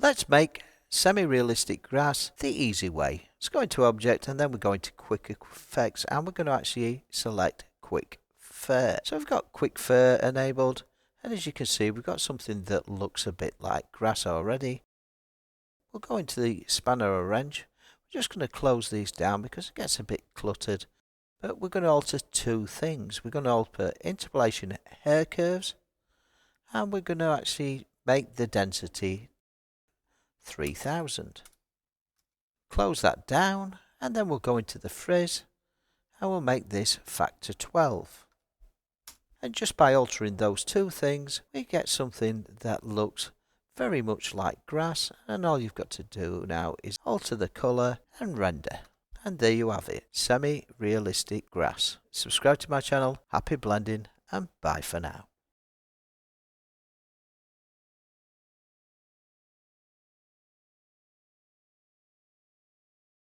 Let's make semi-realistic grass the easy way. Let's go into object and then we're going to quick effects and we're going to actually select quick fur. So we've got quick fur enabled, and as you can see we've got something that looks a bit like grass already. We'll go into the spanner or wrench. We're just going to close these down because it gets a bit cluttered. But we're going to alter two things. We're going to alter interpolation hair curves, and we're going to actually make the density 3000. Close that down, and then we'll go into the frizz and we'll make this factor 12. And just by altering those two things, we get something that looks very much like grass, and all you've got to do now is alter the colour and render. And there you have it, semi-realistic grass. Subscribe to my channel, happy blending, and bye for now.